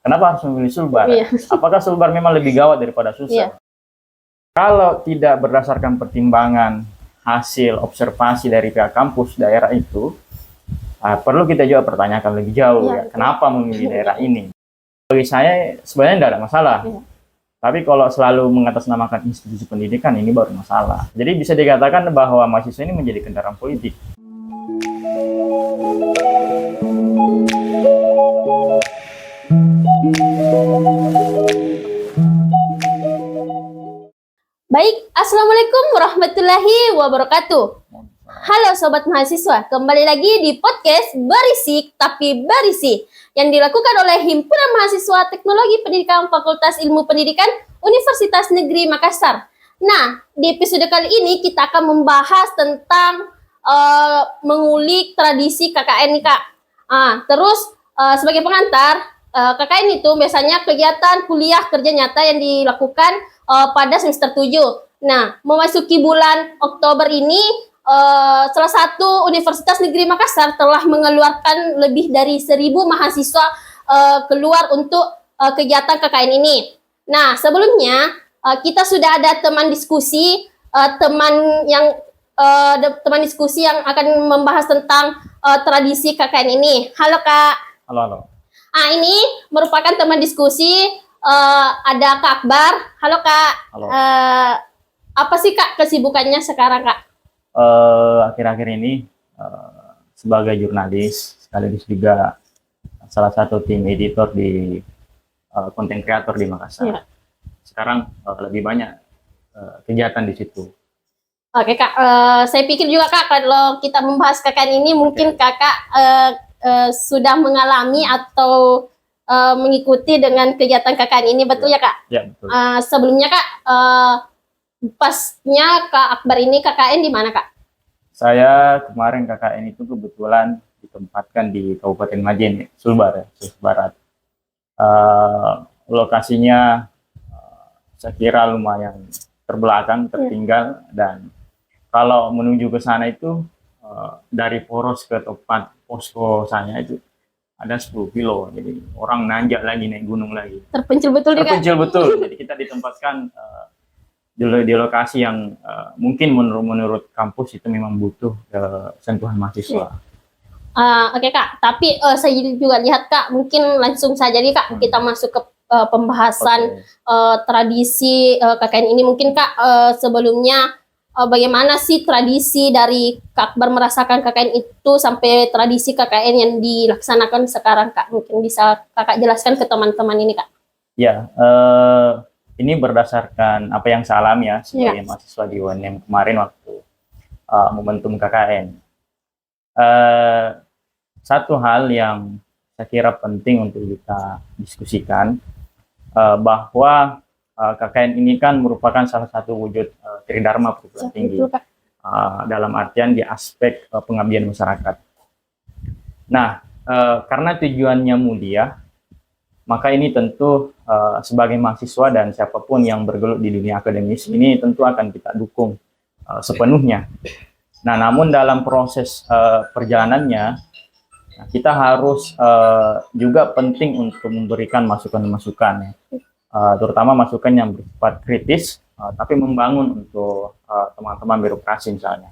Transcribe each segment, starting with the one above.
Kenapa harus memilih Sulbar? Iya. Apakah Sulbar memang lebih gawat daripada Sulsel? Iya. Kalau tidak berdasarkan pertimbangan hasil observasi dari pihak kampus daerah itu, perlu kita juga pertanyakan lebih jauh Iya, ya, kenapa memilih daerah ini? Bagi saya sebenarnya tidak ada masalah. Iya. Tapi kalau selalu mengatasnamakan institusi pendidikan, ini baru masalah. Jadi bisa dikatakan bahwa mahasiswa ini menjadi kendaraan politik. Baik, Assalamualaikum warahmatullahi wabarakatuh. Halo Sobat Mahasiswa, kembali lagi di podcast Berisik Tapi Berisi yang dilakukan oleh Himpunan Mahasiswa Teknologi Pendidikan Fakultas Ilmu Pendidikan Universitas Negeri Makassar. Nah, di episode kali ini kita akan membahas tentang mengulik tradisi KKN nih Kak. Terus sebagai pengantar, KKN itu biasanya kegiatan kuliah kerja nyata yang dilakukan pada semester 7. Nah, memasuki bulan Oktober ini, salah satu Universitas Negeri Makassar telah mengeluarkan lebih dari 1.000 mahasiswa keluar untuk kegiatan KKN ini. Nah, sebelumnya kita sudah ada teman diskusi, teman diskusi yang akan membahas tentang tradisi KKN ini. Halo Kak. Halo. Ini merupakan teman diskusi, ada Kak Akbar. Halo Kak. Halo. Apa sih Kak kesibukannya sekarang Kak? Akhir-akhir ini sebagai jurnalis sekaligus juga salah satu tim editor di konten kreator di Makassar. Ya. Sekarang lebih banyak kegiatan di situ. Oke Kak, saya pikir juga Kak kalau kita membahas KKN ini mungkin Kakak sudah mengalami atau mengikuti dengan kegiatan KKN ini, betul ya Kak? Ya, betul. Sebelumnya Kak, pasnya Kak Akbar ini KKN di mana Kak? Saya kemarin KKN itu kebetulan ditempatkan di Kabupaten Majene, Sulbar ya, Sulawesi Barat. Lokasinya saya kira lumayan terbelakang, tertinggal, dan kalau menuju ke sana itu dari poros ke tempat posko saya itu ada 10 kilo, jadi orang nanjak lagi, naik gunung lagi. Terpencil betul nih Kak? Terpencil betul, jadi kita ditempatkan di lokasi yang mungkin menurut kampus itu memang butuh sentuhan mahasiswa. Oke Kak, tapi saya juga lihat Kak, mungkin langsung saja nih Kak, kita masuk ke pembahasan tradisi KKN ini. Mungkin Kak sebelumnya bagaimana sih tradisi dari Kak Akbar merasakan KKN itu sampai tradisi KKN yang dilaksanakan sekarang Kak? Mungkin bisa Kakak jelaskan ke teman-teman ini Kak. Ya, ini berdasarkan apa yang saya alami ya sebagai mahasiswa di UNM kemarin waktu momentum KKN. Satu hal yang saya kira penting untuk kita diskusikan, bahwa KKN ini kan merupakan salah satu wujud tridharma perguruan tinggi, dalam artian di aspek pengabdian masyarakat. Nah, karena tujuannya mulia, maka ini tentu sebagai mahasiswa dan siapapun yang bergelut di dunia akademis ini tentu akan kita dukung sepenuhnya. Nah, namun dalam proses perjalanannya kita harus juga penting untuk memberikan masukan-masukan, terutama masukan yang bersifat kritis, tapi membangun untuk teman-teman birokrasi misalnya.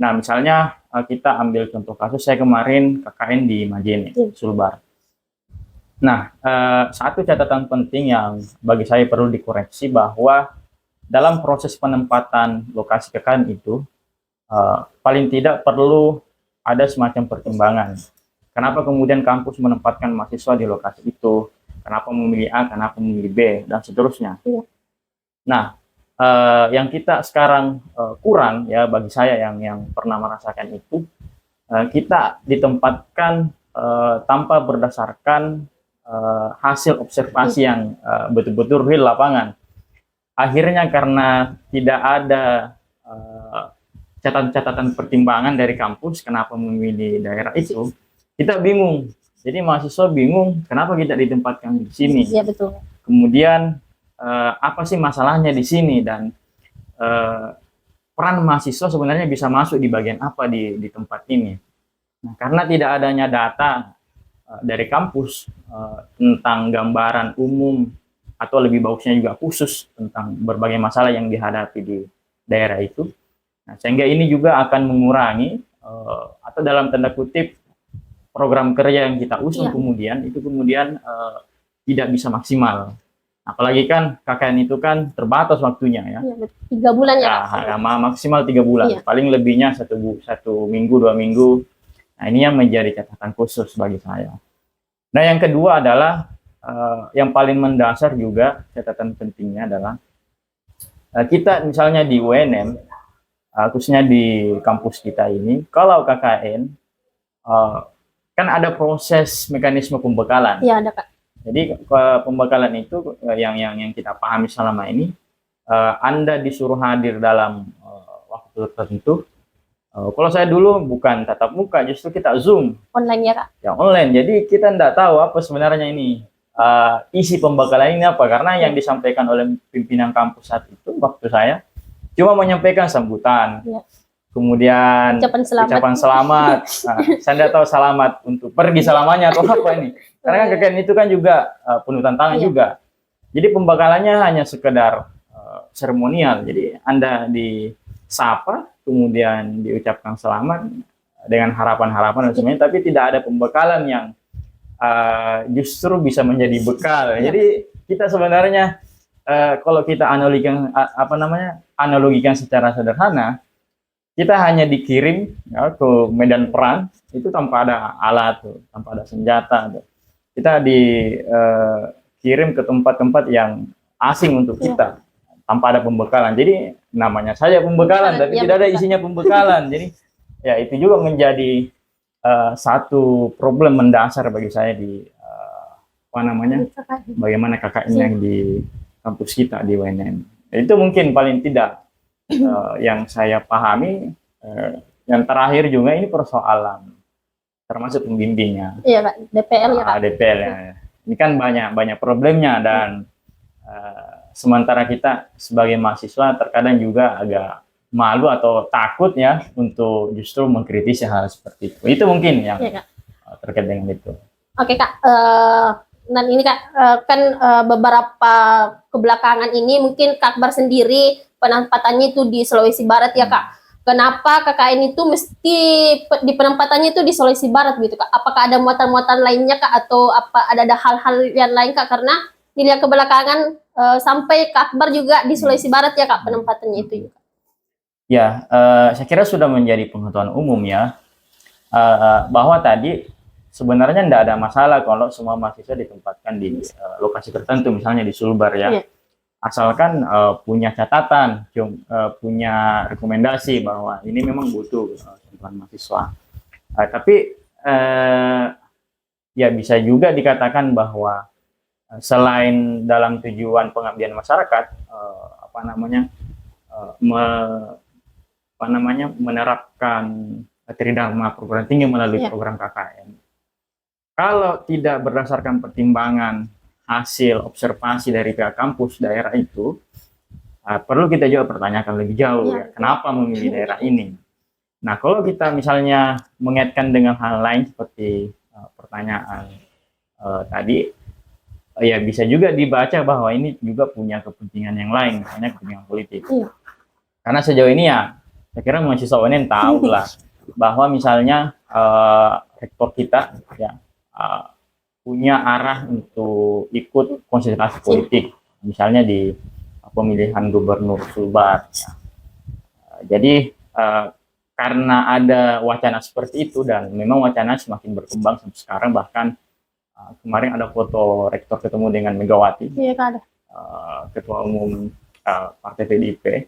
Nah, misalnya kita ambil contoh kasus saya kemarin KKN di Majene, Sulbar. Nah, satu catatan penting yang bagi saya perlu dikoreksi bahwa dalam proses penempatan lokasi KKN itu paling tidak perlu ada semacam pertimbangan. Kenapa kemudian kampus menempatkan mahasiswa di lokasi itu? Kenapa memilih A, kenapa memilih B, dan seterusnya. Nah, yang kita sekarang kurang ya bagi saya yang pernah merasakan itu, kita ditempatkan tanpa berdasarkan hasil observasi yang betul-betul real lapangan. Akhirnya karena tidak ada catatan-catatan pertimbangan dari kampus kenapa memilih daerah itu, kita bingung. Jadi mahasiswa bingung kenapa kita ditempatkan di sini. Iya betul. Kemudian apa sih masalahnya di sini, dan peran mahasiswa sebenarnya bisa masuk di bagian apa di tempat ini. Nah, karena tidak adanya data dari kampus tentang gambaran umum atau lebih bagusnya juga khusus tentang berbagai masalah yang dihadapi di daerah itu. Nah, sehingga ini juga akan mengurangi atau dalam tanda kutip program kerja yang kita usung kemudian tidak bisa maksimal. Apalagi kan KKN itu kan terbatas waktunya ya. 3 bulan ya. Maksimal 3 bulan. Paling lebihnya satu minggu 2 minggu. Nah, ini yang menjadi catatan khusus bagi saya. Nah, yang kedua adalah yang paling mendasar juga catatan pentingnya adalah kita misalnya di UNM, khususnya di kampus kita ini, kalau KKN kan ada proses mekanisme pembekalan. Iya, ada Kak. Jadi pembekalan itu yang kita pahami selama ini, Anda disuruh hadir dalam waktu tertentu. Kalau saya dulu bukan tatap muka, justru kita Zoom. Online ya Kak? Ya online, jadi kita tidak tahu apa sebenarnya ini isi pembekalan ini apa, karena yang disampaikan oleh pimpinan kampus saat itu waktu saya cuma menyampaikan sambutan. Ya. Kemudian ucapan selamat. Nah, saya tidak tahu selamat untuk pergi selamanya atau apa ini. Karena kan KKN itu kan juga penuh tantangan juga. Jadi pembekalannya hanya sekedar seremonial. Jadi Anda disapa, kemudian diucapkan selamat dengan harapan-harapan dan semuanya, tapi tidak ada pembekalan yang justru bisa menjadi bekal. Jadi kita sebenarnya kalau kita analogikan secara sederhana, kita hanya dikirim ya, ke medan perang itu tanpa ada alat, tanpa ada senjata. Kita dikirim ke tempat-tempat yang asing untuk kita, tanpa ada pembekalan. Jadi namanya saja pembekalan, tapi tidak ada isinya pembekalan. Jadi ya itu juga menjadi satu problem mendasar bagi saya di bagaimana KKN yang di kampus kita di UNM. Itu mungkin paling tidak yang saya pahami. Yang terakhir juga ini persoalan termasuk pembimbingnya. Iya Kak, DPL ya Kak. DPL ya. Ini kan banyak problemnya dan sementara kita sebagai mahasiswa terkadang juga agak malu atau takut ya untuk justru mengkritisi hal seperti itu. Itu mungkin yang terkait dengan itu. Oke Kak, dan ini Kak, kan beberapa kebelakangan ini mungkin Kak Akbar sendiri penempatannya itu di Sulawesi Barat ya Kak. Kenapa KKN itu mesti di penempatannya itu di Sulawesi Barat gitu Kak? Apakah ada muatan-muatan lainnya Kak, atau apa ada hal-hal yang lain Kak? Karena dilihat kebelakangan sampai Kak Akbar juga di Sulawesi Barat ya Kak penempatannya itu juga. Ya, saya kira sudah menjadi pengetahuan umum ya, bahwa tadi sebenarnya tidak ada masalah kalau semua mahasiswa ditempatkan di lokasi tertentu, misalnya di Sulbar ya. Asalkan punya catatan, punya rekomendasi bahwa ini memang butuh sentuhan mahasiswa. Tapi ya bisa juga dikatakan bahwa selain dalam tujuan pengabdian masyarakat, menerapkan tridharma perguruan tinggi melalui program KKN. Kalau tidak berdasarkan pertimbangan hasil observasi dari pihak kampus daerah itu, perlu kita juga pertanyakan lebih jauh ya, kenapa memilih daerah ini. Nah, kalau kita misalnya mengaitkan dengan hal lain seperti pertanyaan tadi, ya bisa juga dibaca bahwa ini juga punya kepentingan yang lain, misalnya kepentingan politik. Karena sejauh ini ya, saya kira mahasiswa UNM tahu lah bahwa misalnya rektor kita ya punya arah untuk ikut konsentrasi politik, misalnya di pemilihan gubernur Sulbar. Ya. Jadi karena ada wacana seperti itu dan memang wacana semakin berkembang sampai sekarang, bahkan kemarin ada foto rektor ketemu dengan Megawati, ketua umum partai PDIP.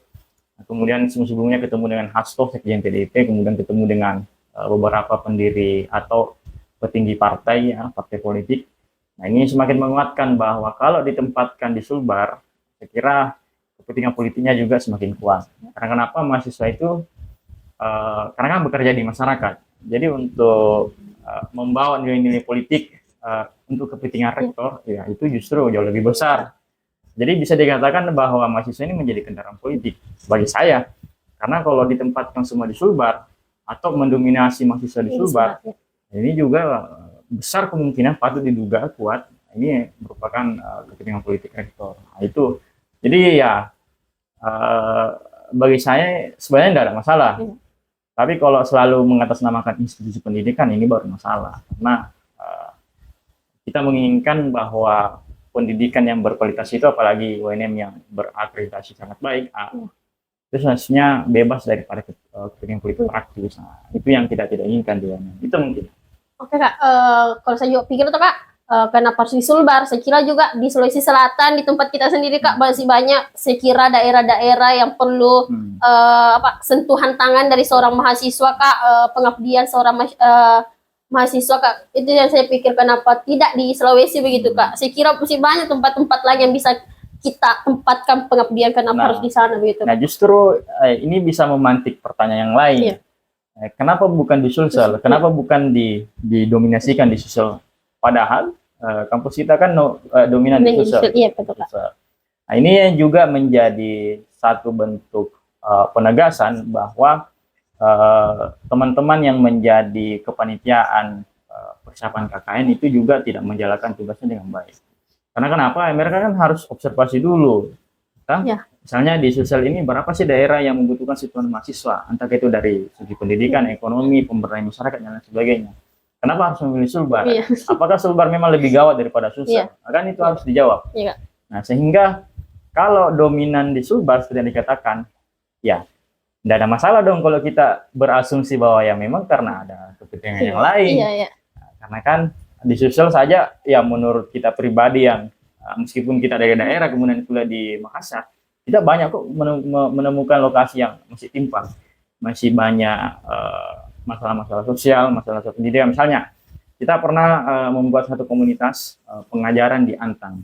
Kemudian sebelumnya ketemu dengan Hasto, sekjen PDIP, kemudian ketemu dengan beberapa pendiri atau petinggi partai ya, partai politik. Nah, ini semakin menguatkan bahwa kalau ditempatkan di Sulbar, saya kira kepentingan politiknya juga semakin kuat. Karena kenapa? Mahasiswa itu karena kan bekerja di masyarakat. Jadi untuk membawa nilai-nilai politik untuk kepentingan rektor, ya itu justru jauh lebih besar. Jadi bisa dikatakan bahwa mahasiswa ini menjadi kendaraan politik bagi saya. Karena kalau ditempatkan semua di Sulbar atau mendominasi mahasiswa di Sulbar, ini juga besar kemungkinan patut diduga kuat ini merupakan kepentingan politik rektor. Nah, itu jadi ya bagi saya sebenarnya tidak ada masalah. Tapi kalau selalu mengatasnamakan institusi pendidikan ini baru masalah, karena kita menginginkan bahwa pendidikan yang berkualitas itu, apalagi UNM yang berakreditasi sangat baik, itu seharusnya bebas daripada kepentingan politik praktis. Nah, itu yang kita tidak inginkan di UNM. Itu mungkin. Oke Kak, kalau saya juga pikir tuh Kak, kenapa harus di Sulbar? Saya kira juga di Sulawesi Selatan, di tempat kita sendiri Kak, masih banyak saya kira daerah-daerah yang perlu sentuhan tangan dari seorang mahasiswa Kak, pengabdian seorang mahasiswa Kak. Itu yang saya pikir kenapa tidak di Sulawesi begitu Kak. Saya kira masih banyak tempat-tempat lain yang bisa kita tempatkan pengabdian, kenapa harus di sana begitu. Nah, justru ini bisa memantik pertanyaan yang lain. Iya. Kenapa bukan di Sulsel? Kenapa bukan didominasikan di Sulsel? Padahal kampus kita kan dominan di Sulsel. Iya, betul, Kak. Nah, ini juga menjadi satu bentuk penegasan bahwa teman-teman yang menjadi kepanitiaan persiapan KKN itu juga tidak menjalankan tugasnya dengan baik. Karena kenapa? Mereka kan harus observasi dulu. Kan? Ya. Misalnya di Sulsel ini berapa sih daerah yang membutuhkan situasi mahasiswa, entah itu dari segi pendidikan, ekonomi, pemberdayaan masyarakat dan lain sebagainya. Kenapa harus memilih Sulbar? Iya. Apakah Sulbar memang lebih gawat daripada Sulsel? Iya. Kan itu harus dijawab. Iya. Nah, sehingga kalau dominan di Sulbar seperti yang dikatakan, ya tidak ada masalah dong kalau kita berasumsi bahwa ya memang karena ada kepentingan yang lain. Iya, iya. Nah, karena kan di Sulsel saja, ya menurut kita pribadi yang meskipun kita dari daerah kemudian kuliah di Makassar, kita banyak kok menemukan lokasi yang masih timpang, masih banyak masalah-masalah sosial, masalah pendidikan. Misalnya, kita pernah membuat satu komunitas pengajaran di Antang,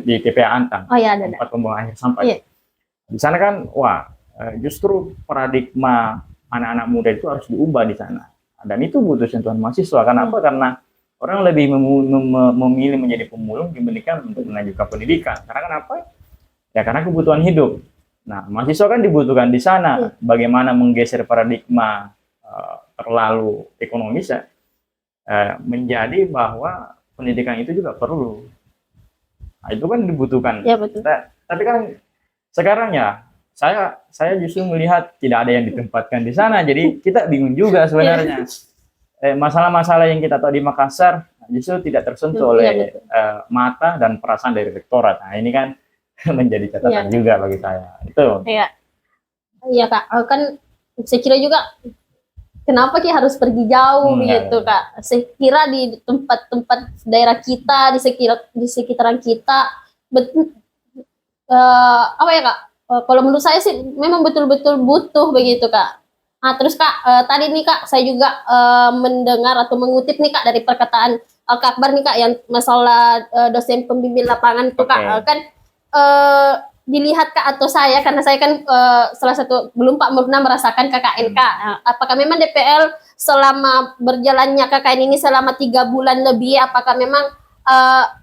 di TPA Antang, tempat pembuangan akhir sampah. Iya. Di sana kan, justru paradigma anak-anak muda itu harus diubah di sana. Dan itu butuh sentuhan mahasiswa. Kenapa? Karena orang lebih memilih menjadi pemulung dibandingkan untuk melanjutkan pendidikan. Karena kenapa? Ya karena kebutuhan hidup. Nah, mahasiswa kan dibutuhkan di sana. Bagaimana menggeser paradigma terlalu ekonomis ya, menjadi bahwa pendidikan itu juga perlu. Nah, itu kan dibutuhkan. Ya, betul. Tapi kan sekarang ya, saya justru melihat tidak ada yang ditempatkan di sana. Jadi kita bingung juga sebenarnya. Masalah-masalah yang kita tahu di Makassar justru tidak tersentuh oleh mata dan perasaan dari rektorat. Nah, ini kan menjadi catatan juga bagi saya. Itu. Iya Kak. Kan saya kira juga kenapa Ki harus pergi jauh gitu Kak. Saya kira di tempat-tempat daerah kita, di sekitaran kita, apa ya Kak? Kalau menurut saya sih memang betul-betul butuh begitu Kak. Nah, terus Kak, tadi nih Kak, saya juga mendengar atau mengutip nih Kak dari perkataan Kak Akbar nih Kak, yang masalah dosen pembimbing lapangan itu Kak, kan dilihat Kak atau saya, karena saya kan salah satu belum pernah merasakan KKN Kak. Apakah memang DPL selama berjalannya KKN ini selama 3 bulan lebih, apakah memang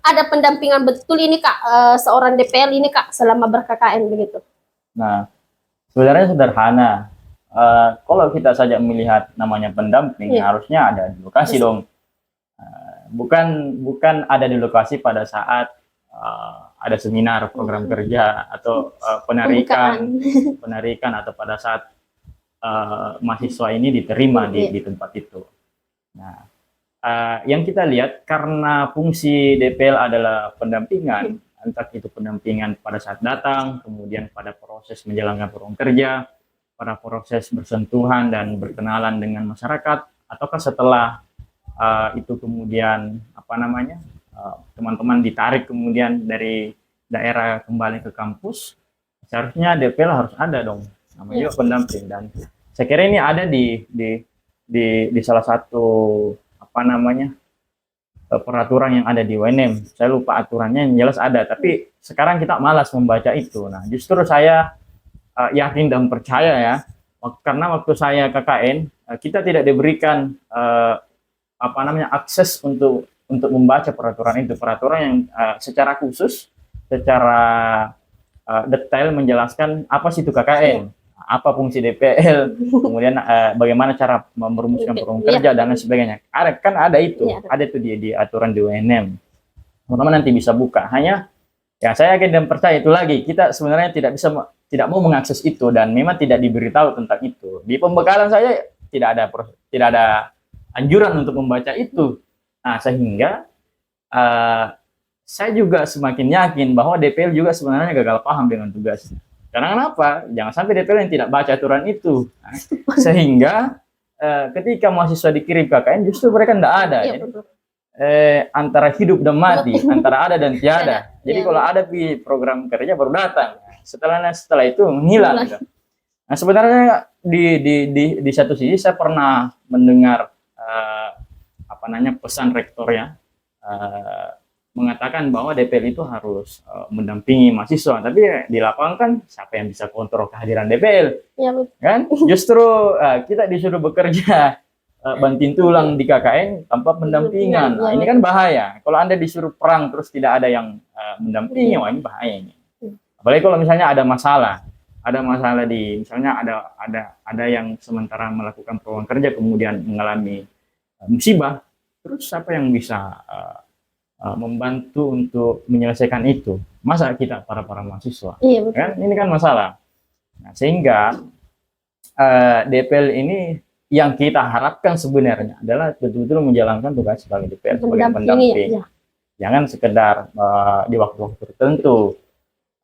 ada pendampingan betul ini Kak, seorang DPL ini Kak selama ber-KKN begitu? Nah, sebenarnya sederhana. Kalau kita saja melihat namanya pendamping, harusnya ada di lokasi dong. Bukan ada di lokasi pada saat ada seminar program kerja atau penarikan atau pada saat mahasiswa ini diterima di tempat itu. Nah, yang kita lihat karena fungsi DPL adalah pendampingan, entah itu pendampingan pada saat datang, kemudian pada proses menjalankan program kerja, pada proses bersentuhan dan berkenalan dengan masyarakat, ataukah setelah itu kemudian teman-teman ditarik kemudian dari daerah kembali ke kampus, seharusnya DPL harus ada dong, namanya juga pendamping. Dan saya kira ini ada di salah satu peraturan yang ada di UNM. Saya lupa aturannya, yang jelas ada, tapi sekarang kita malas membaca itu. Nah, justru saya yakin dan percaya ya, karena waktu saya KKN kita tidak diberikan akses untuk membaca peraturan yang secara khusus, secara detail menjelaskan apa sih itu KKN. apa fungsi DPL, kemudian bagaimana cara merumuskan program kerja dan lain sebagainya. Ada itu, ada itu di aturan di UNM. Teman-teman nanti bisa buka. Hanya ya saya yakin dan percaya itu lagi, kita sebenarnya tidak mau mengakses itu dan memang tidak diberitahu tentang itu. Di pembekalan saya tidak ada anjuran untuk membaca itu. Nah, sehingga saya juga semakin yakin bahwa DPL juga sebenarnya gagal paham dengan tugasnya. Karena kenapa? Jangan sampai DPL yang tidak baca aturan itu. Nah, sehingga ketika mahasiswa dikirim KKN justru mereka tidak ada. Jadi, antara hidup dan mati, antara ada dan tiada. Jadi kalau ada di program kerja baru datang. Setelah itu menghilang. Gitu. Nah, sebenarnya di satu sisi saya pernah mendengar pesan rektornya mengatakan bahwa DPL itu harus mendampingi mahasiswa, tapi di lapangan kan siapa yang bisa kontrol kehadiran DPL? Ya, kan? Justru kita disuruh bekerja banting tulang di KKN tanpa pendampingan. Nah, ini kan bahaya. Kalau Anda disuruh perang terus tidak ada yang mendampingi, wah ini bahaya ini. Apalagi kalau misalnya ada masalah misalnya ada yang sementara melakukan program kerja kemudian mengalami musibah, terus siapa yang bisa membantu untuk menyelesaikan itu? Masa kita para mahasiswa? Iya, betul. Kan ini kan masalah. Nah, sehingga DPL ini yang kita harapkan sebenarnya adalah betul-betul menjalankan tugas sebagai DPL sebagai pendamping. Ya. Jangan sekedar di waktu-waktu tertentu.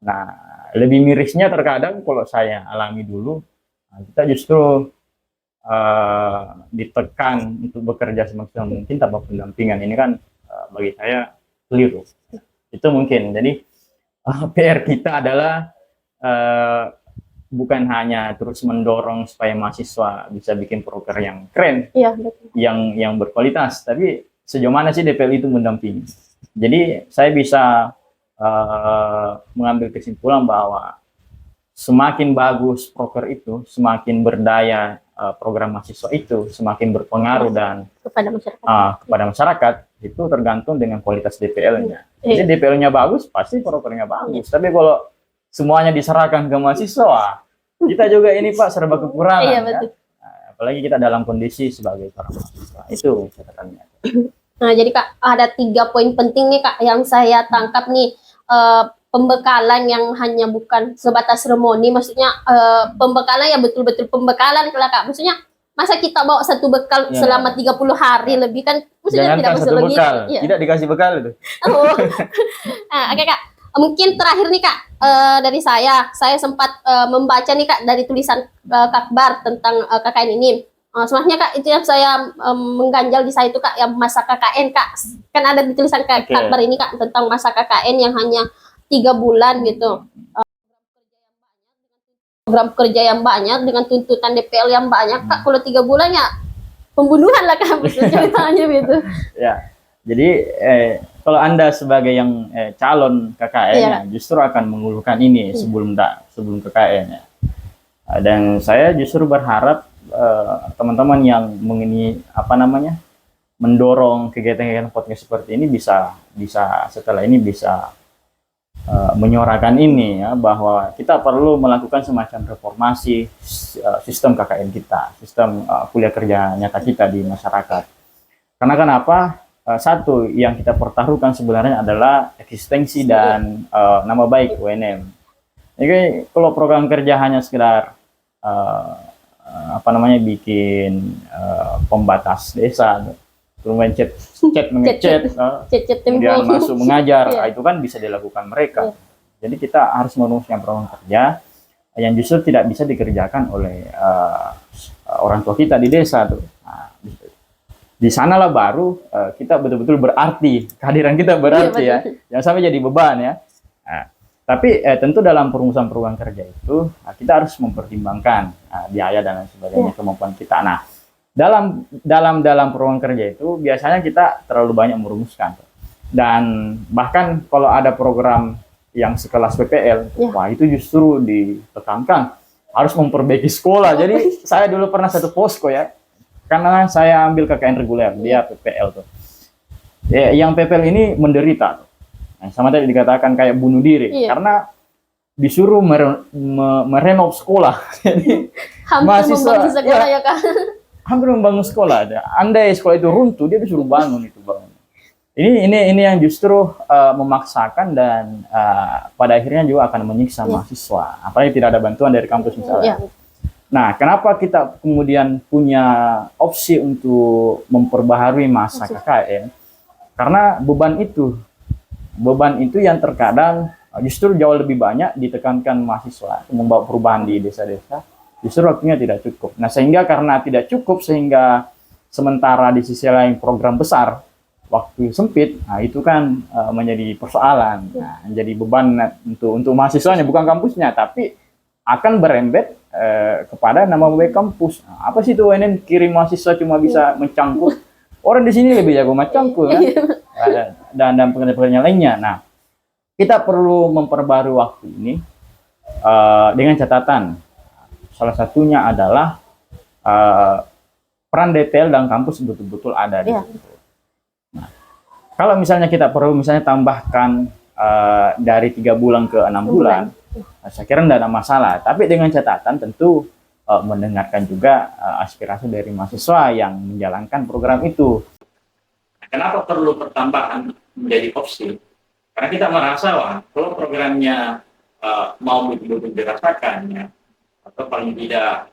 Nah, lebih mirisnya terkadang kalau saya alami dulu, kita justru ditekan untuk bekerja semaksimal mungkin tanpa pendampingan. Ini kan bagi saya keliru. Itu mungkin. Jadi PR kita adalah bukan hanya terus mendorong supaya mahasiswa bisa bikin proker yang keren, ya, yang berkualitas, tapi sejauh mana sih DPL itu mendampingi. Jadi saya bisa mengambil kesimpulan bahwa semakin bagus proker itu, semakin berdaya program mahasiswa itu, semakin berpengaruh dan kepada masyarakat itu tergantung dengan kualitas DPL-nya. Jadi DPL-nya bagus, pasti prokernya bagus. Tapi kalau semuanya diserahkan ke mahasiswa, kita juga ini Pak serba kekurangan. Iya, betul. Ya? Apalagi kita dalam kondisi sebagai para mahasiswa. Itu catatannya. Nah, jadi Kak, ada 3 poin penting nih Kak yang saya tangkap nih. Pembekalan yang hanya bukan sebatas seremoni, maksudnya pembekalan yang betul-betul pembekalan Kak. Maksudnya masa kita bawa satu bekal selama 30 hari lebih kan, maksudnya tidak bisa begitu. Ya. Tidak dikasih bekal itu. Oh. Nah, oke Kak. Mungkin terakhir nih Kak, dari saya sempat membaca nih Kak dari tulisan Kakbar tentang KKN ini. Sebenarnya Kak, itu yang saya mengganjal di saya itu Kak, yang masa KKN Kak. Kan ada di tulisan Kakbar ini Kak, tentang masa KKN yang hanya 3 bulan gitu. Program kerja yang banyak dengan tuntutan DPL yang banyak Kak. Kalau 3 bulan ya pembunuhan lah Kak, ceritanya gitu. Ya, jadi kalau Anda sebagai yang calon KKN justru akan mengeluhkan ini sebelum KKN ya. Dan saya justru berharap teman-teman yang mendorong kegiatan-kegiatan podcast seperti ini bisa setelah ini bisa menyuarakan ini ya, bahwa kita perlu melakukan semacam reformasi sistem KKN kita, sistem kuliah kerja nyata kita di masyarakat. Karena kenapa? Satu yang kita pertaruhkan sebenarnya adalah eksistensi dan nama baik UNM. Jadi kalau program kerja hanya sekedar bikin pembatas desa, kemudian chat kemudian masuk mengajar, itu kan bisa dilakukan mereka. Jadi kita harus merumuskan program kerja yang justru tidak bisa dikerjakan oleh orang tua kita di desa tuh. Nah, di sanalah baru kita betul-betul berarti, kehadiran kita berarti ya, jangan sampai jadi beban ya. Nah, tapi tentu dalam perumusan program kerja itu kita harus mempertimbangkan biaya dan lain sebagainya, kemampuan kita. Nah, dalam program kerja itu biasanya kita terlalu banyak merumuskan, dan bahkan kalau ada program yang sekelas PPL, wah itu justru ditekankan harus memperbaiki sekolah. Jadi saya dulu pernah satu posko ya, karena saya ambil KKN reguler, dia PPL tuh. Yang PPL ini menderita. Nah, sama tadi dikatakan kayak bunuh diri, karena disuruh merenov sekolah. Jadi Hampir mahasiswa membangun sekolah ya Kak. hampir membangun sekolah. Andai sekolah itu runtuh, dia disuruh bangun itu bangun. Ini yang justru memaksakan dan pada akhirnya juga akan menyiksa mahasiswa. Apalagi tidak ada bantuan dari kampus misalnya. Nah, kenapa kita kemudian punya opsi untuk memperbaharui masa KKN? Karena beban itu yang terkadang justru jauh lebih banyak ditekankan mahasiswa membawa perubahan di desa-desa. Justru waktunya tidak cukup. Nah, sehingga karena tidak cukup, sehingga sementara di sisi lain program besar, waktu sempit, nah itu kan menjadi persoalan. Nah, menjadi beban untuk mahasiswanya, bukan kampusnya, tapi akan berembet kepada nama baik kampus. Nah, apa sih itu UNM kirim mahasiswa cuma bisa mencangkul? Orang di sini lebih jago mencangkul kan? Dan pekerjaan-pekerjaan lainnya. Nah, kita perlu memperbarui waktu ini dengan catatan. Salah satunya adalah peran DPL dan kampus betul-betul ada di situ. Nah, kalau misalnya kita perlu misalnya tambahkan dari 3 bulan ke 6 bulan, saya kira tidak ada masalah. Tapi dengan catatan tentu mendengarkan juga aspirasi dari mahasiswa yang menjalankan program itu. Kenapa perlu pertambahan menjadi opsi? Karena kita merasa kalau programnya mau betul-betul dirasakan, ya, atau paling tidak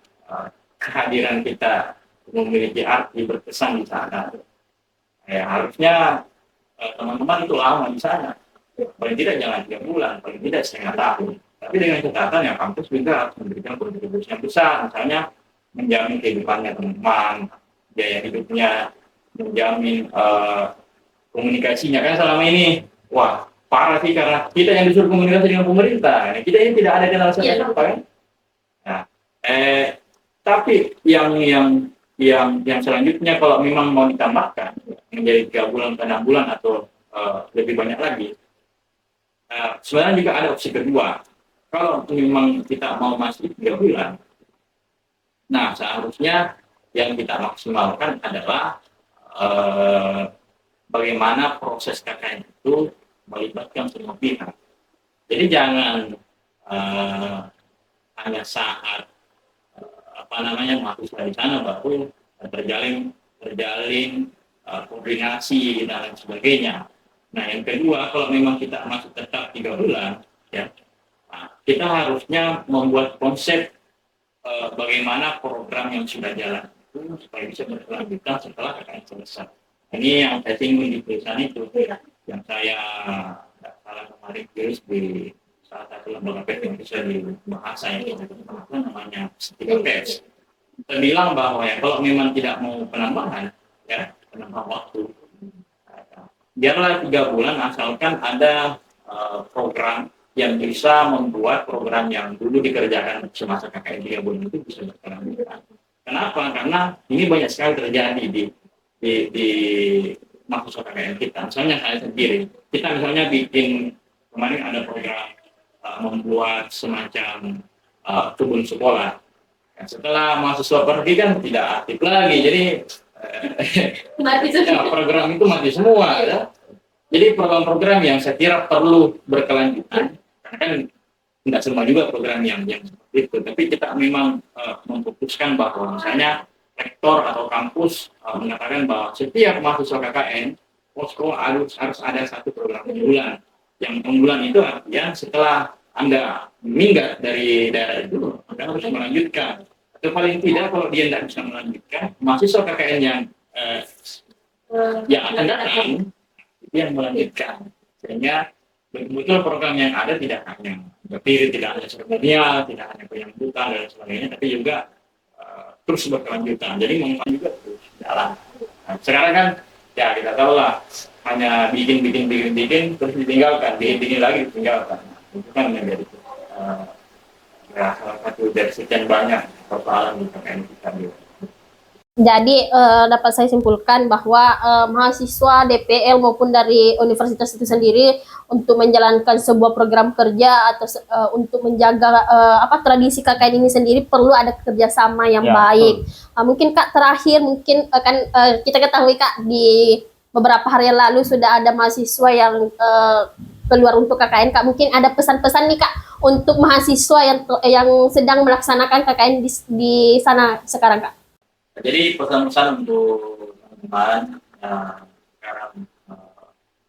kehadiran kita memiliki arti berkesan di sana, ya harusnya teman-teman itu lama di sana. Paling tidak jangan 3 bulan, paling tidak setengah tahun. Tapi dengan catatan yang kampus juga harus memberikan kontribusi yang besar, misalnya menjamin kehidupannya teman-teman, biaya hidupnya, menjamin komunikasinya. Kan selama ini, wah parah sih karena kita yang disuruh komunikasi dengan pemerintah, kita ini tidak ada kenal siapa kan. Nah, tapi yang selanjutnya kalau memang mau ditambahkan menjadi 3 bulan ke 6 bulan atau lebih banyak lagi, sebenarnya juga ada opsi kedua. Kalau memang kita mau masih 3 bulan, nah seharusnya yang kita maksimalkan adalah bagaimana proses KKN itu melibatkan semua pihak. Jadi jangan hanya saat mahasiswa di sana baru terjalin koordinasi dan lain sebagainya. Nah, yang kedua, kalau memang kita masih tetap 3 bulan, ya, kita harusnya membuat konsep bagaimana program yang sudah jalan itu supaya bisa berkelanjutan setelah KKN selesai. Ini yang saya singgung di tulisan itu, yang saya salah kemarin tulis di salah satu lembaga pers yang bisa di bahasa yang namanya Stiker Pers. Kita bilang bahwa ya kalau memang tidak mau penambahan, ya penambah waktu, biarlah 3 bulan asalkan ada program yang bisa membuat program yang dulu dikerjakan semasa KKN 3 bulan itu bisa berkelanjutan. Kenapa? Karena ini banyak sekali terjadi di mahasiswa KKN kita. Misalnya saya sendiri, kita misalnya bikin kemarin ada program membuat semacam kebun sekolah. Setelah mahasiswa pergi kan tidak aktif lagi, jadi program itu mati semua. Ya. Jadi program-program yang saya kira perlu berkelanjutan, karena kan tidak semua juga program yang seperti itu, tapi kita memang memfokuskan bahwa misalnya rektor atau kampus mengatakan bahwa setiap mahasiswa KKN posko harus ada satu program unggulan. Yang unggulan itu artinya setelah Anda minggat dari daerah itu, Anda harus melanjutkan. Atau paling tidak kalau dia tidak bisa melanjutkan, mahasiswa KKN yang akan datang dia melanjutkan. Sehingga betul program yang ada tidak hanya berdiri, tidak hanya seremonial, tidak hanya penyambutan dan sebagainya, tapi juga terus berkelanjutan. Jadi manfaat juga terus jalan. Nah, sekarang kan ya kita tahu lah, hanya bikin terus ditinggalkan, bikin lagi ditinggalkan. Itu kan menjadi salah satu dari sekian banyak persoalan di KKN kita. Jadi dapat saya simpulkan bahwa mahasiswa DPL maupun dari universitas itu sendiri untuk menjalankan sebuah program kerja atau untuk menjaga tradisi KKN ini sendiri perlu ada kerjasama yang baik. Mungkin Kak terakhir kita ketahui Kak di beberapa hari yang lalu sudah ada mahasiswa yang keluar untuk KKN Kak. Mungkin ada pesan-pesan nih Kak untuk mahasiswa yang sedang melaksanakan KKN di sana sekarang Kak. Jadi pesan-pesan untuk teman-teman sekarang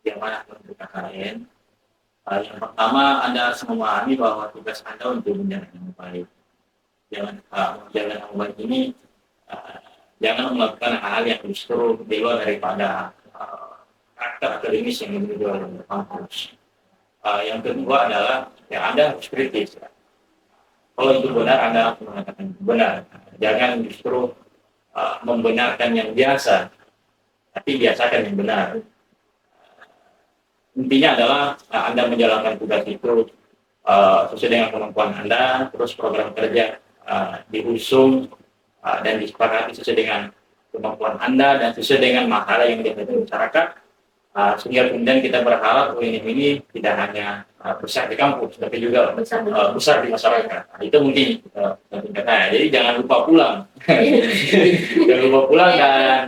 bagaimana untuk KKN. Yang pertama, Anda harus memahami bahwa tugas Anda untuk menjalankan yang baik. Jangan menjalankan yang baik ini jangan melakukan hal-hal yang justru di luar daripada karakter akademis yang dimiliki oleh kampus. Yang kedua adalah ya Anda harus kritis. Kalau itu benar, Anda harus mengatakan benar. Jangan justru membenarkan yang biasa, tapi biasakan yang benar. Intinya adalah Anda menjalankan tugas itu sesuai dengan kemampuan Anda, terus program kerja diusung dan disepakati sesuai dengan kemampuan Anda dan sesuai dengan masalah yang dihadapi masyarakat, sehingga kemudian kita berharap ini tidak hanya besar di kampus, tapi juga besar di masyarakat. Itu mungkin tingkatnya. Jadi jangan lupa pulang, jangan lupa pulang dan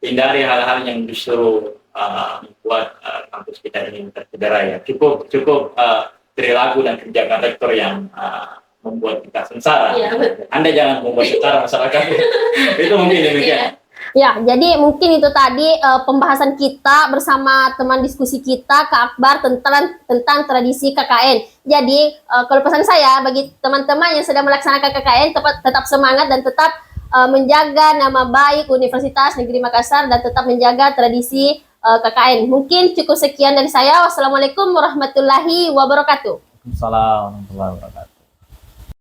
hindari hal-hal yang justru membuat kampus kita ini tercederai. Ya. Cukup perilaku dan kebijakan rektor yang membuat kita sengsara. Ya, Anda jangan membuat sengsara masyarakat. Itu mungkin demikian. Ya, jadi mungkin itu tadi pembahasan kita bersama teman diskusi kita Kak Akbar tentang tradisi KKN. Jadi kalau pesan saya bagi teman-teman yang sedang melaksanakan KKN tetap semangat dan tetap menjaga nama baik Universitas Negeri Makassar dan tetap menjaga tradisi KKN. Mungkin cukup sekian dari saya. Wassalamualaikum warahmatullahi wabarakatuh. Waalaikumsalam warahmatullahi wabarakatuh.